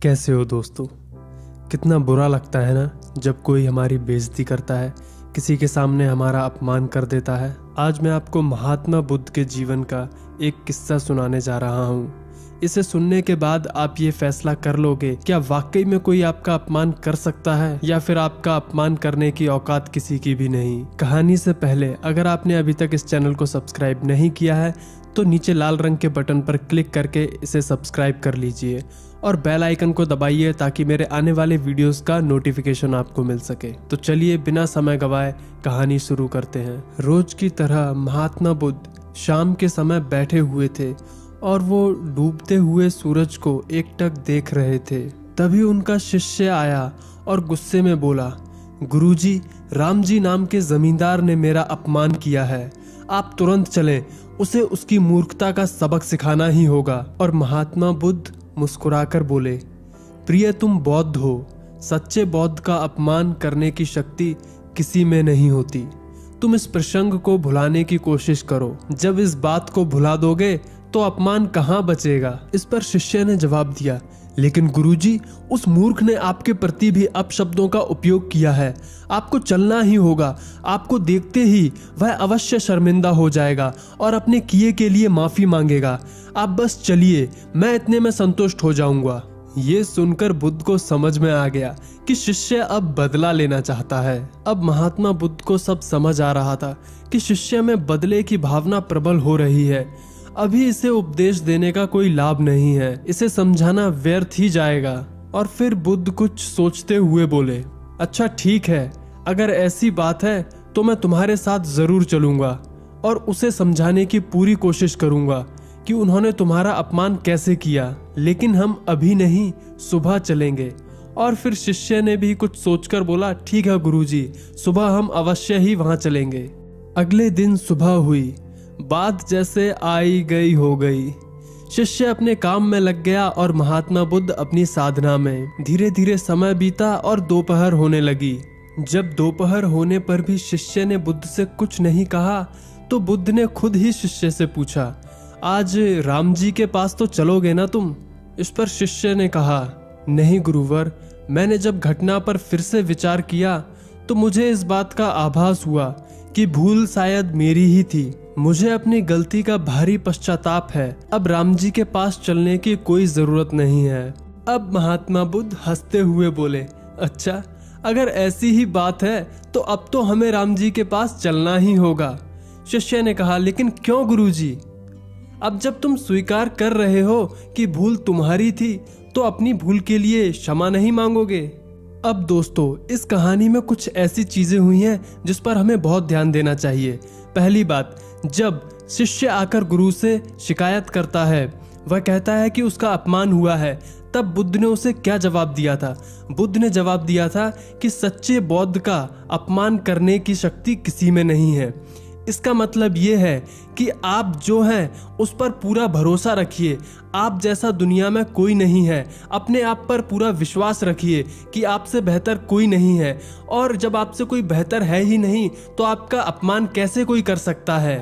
कैसे हो दोस्तों। कितना बुरा लगता है ना जब कोई हमारी बेइज्जती करता है, किसी के सामने हमारा अपमान कर देता है। आज मैं आपको महात्मा बुद्ध के जीवन का एक किस्सा सुनाने जा रहा हूँ। इसे सुनने के बाद आप ये फैसला कर लोगे क्या वाकई में कोई आपका अपमान कर सकता है या फिर आपका अपमान करने की औकात किसी की भी नहीं। कहानी से पहले अगर आपने अभी तक इस चैनल को सब्सक्राइब नहीं किया है तो नीचे लाल रंग के बटन पर क्लिक करके इसे सब्सक्राइब कर लीजिए और बेल आइकन को दबाइए ताकि मेरे आने वाले वीडियोस का नोटिफिकेशन आपको मिल सके। तो चलिए बिना समय गवाए कहानी शुरू करते हैं। रोज की तरह महात्मा बुद्ध शाम के समय बैठे हुए थे और वो डूबते हुए सूरज को एकटक देख रहे थे। तभी उनका शिष्य आया और गुस्से में बोला, गुरुजी, राम जी नाम के जमींदार ने मेरा अपमान किया है, आप तुरंत चलें, उसे उसकी मूर्खता का सबक सिखाना ही होगा। और महात्मा बुद्ध मुस्कुराकर बोले, प्रिय तुम बौद्ध हो, सच्चे बौद्ध का अपमान करने की शक्ति किसी में नहीं होती। तुम इस प्रसंग को भुलाने की कोशिश करो, जब इस बात को भुला दोगे तो अपमान कहाँ बचेगा। इस पर शिष्य ने जवाब दिया, लेकिन गुरुजी, उस मूर्ख ने आपके प्रति भी अपशब्दों का उपयोग किया है, आपको चलना ही होगा। आपको देखते ही वह अवश्य शर्मिंदा हो जाएगा और अपने किए के लिए माफी मांगेगा। आप बस चलिए, मैं इतने में संतुष्ट हो जाऊंगा। ये सुनकर बुद्ध को समझ में आ गया कि शिष्य अब बदला लेना चाहता है। अब महात्मा बुद्ध को सब समझ आ रहा था कि शिष्य में बदले की भावना प्रबल हो रही है। अभी इसे उपदेश देने का कोई लाभ नहीं है, इसे समझाना व्यर्थ ही जाएगा। और फिर बुद्ध कुछ सोचते हुए बोले, अच्छा ठीक है, अगर ऐसी बात है तो मैं तुम्हारे साथ जरूर चलूंगा और उसे समझाने की पूरी कोशिश करूंगा कि उन्होंने तुम्हारा अपमान कैसे किया, लेकिन हम अभी नहीं, सुबह चलेंगे। और फिर शिष्य ने भी कुछ सोचकर बोला, ठीक है गुरुजी, सुबह हम अवश्य ही वहां चलेंगे। अगले दिन सुबह हुई, बात जैसे आई गई हो गई। शिष्य अपने काम में लग गया और महात्मा बुद्ध अपनी साधना में। धीरे धीरे समय बीता और दोपहर होने लगी। जब दोपहर होने पर भी शिष्य ने बुद्ध से कुछ नहीं कहा तो बुद्ध ने खुद ही शिष्य से पूछा, आज राम जी के पास तो चलोगे ना तुम? इस पर शिष्य ने कहा, नहीं गुरुवर, मैंने जब घटना पर फिर से विचार किया तो मुझे इस बात का आभास हुआ कि भूल शायद मेरी ही थी। मुझे अपनी गलती का भारी पश्चाताप है। अब राम जी के पास चलने की कोई जरूरत नहीं है। अब महात्मा बुद्ध हंसते हुए बोले, अच्छा, अगर ऐसी ही बात है तो अब तो हमें राम जी के पास चलना ही होगा। शिष्य ने कहा, लेकिन क्यों गुरुजी? अब जब तुम स्वीकार कर रहे हो कि भूल तुम्हारी थी तो अपनी भूल के लिए क्षमा नहीं मांगोगे? अब दोस्तों, इस कहानी में कुछ ऐसी चीजें हुई हैं जिस पर हमें बहुत ध्यान देना चाहिए। पहली बात, जब शिष्य आकर गुरु से शिकायत करता है, वह कहता है कि उसका अपमान हुआ है, तब बुद्ध ने उसे क्या जवाब दिया था? बुद्ध ने जवाब दिया था कि सच्चे बौद्ध का अपमान करने की शक्ति किसी में नहीं है। इसका मतलब ये है कि आप जो हैं उस पर पूरा भरोसा रखिए। आप जैसा दुनिया में कोई नहीं है। अपने आप पर पूरा विश्वास रखिए कि आपसे बेहतर कोई नहीं है, और जब आपसे कोई बेहतर है ही नहीं तो आपका अपमान कैसे कोई कर सकता है।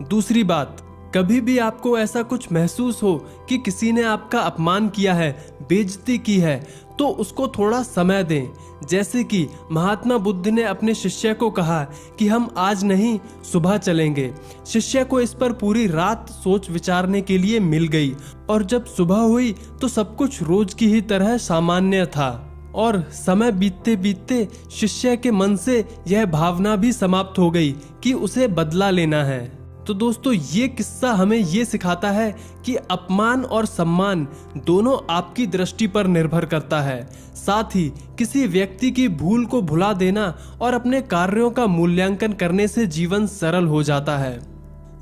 दूसरी बात, कभी भी आपको ऐसा कुछ महसूस हो कि किसी ने आपका अपमान किया है, बेइज्जती की है, तो उसको थोड़ा समय दें। जैसे कि महात्मा बुद्ध ने अपने शिष्य को कहा कि हम आज नहीं, सुबह चलेंगे। शिष्य को इस पर पूरी रात सोच विचारने के लिए मिल गई और जब सुबह हुई तो सब कुछ रोज की ही तरह सामान्य था। और समय बीतते बीतते शिष्य के मन से यह भावना भी समाप्त हो गई कि उसे बदला लेना है। तो दोस्तों, ये किस्सा हमें ये सिखाता है कि अपमान और सम्मान दोनों आपकी दृष्टि पर निर्भर करता है। साथ ही किसी व्यक्ति की भूल को भुला देना और अपने कार्यों का मूल्यांकन करने से जीवन सरल हो जाता है।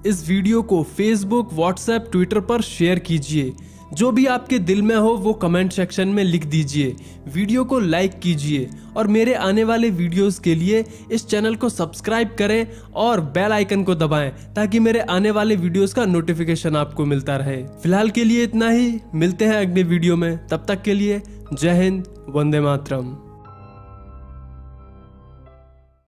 इस वीडियो को फेसबुक, व्हाट्सएप, ट्विटर पर शेयर कीजिए। जो भी आपके दिल में हो वो कमेंट सेक्शन में लिख दीजिए। वीडियो को लाइक कीजिए और मेरे आने वाले वीडियोस के लिए इस चैनल को सब्सक्राइब करें और बेल आइकन को दबाएं ताकि मेरे आने वाले वीडियोस का नोटिफिकेशन आपको मिलता रहे। फिलहाल के लिए इतना ही, मिलते हैं अगले वीडियो में। तब तक के लिए जय हिंद, वंदे मातरम।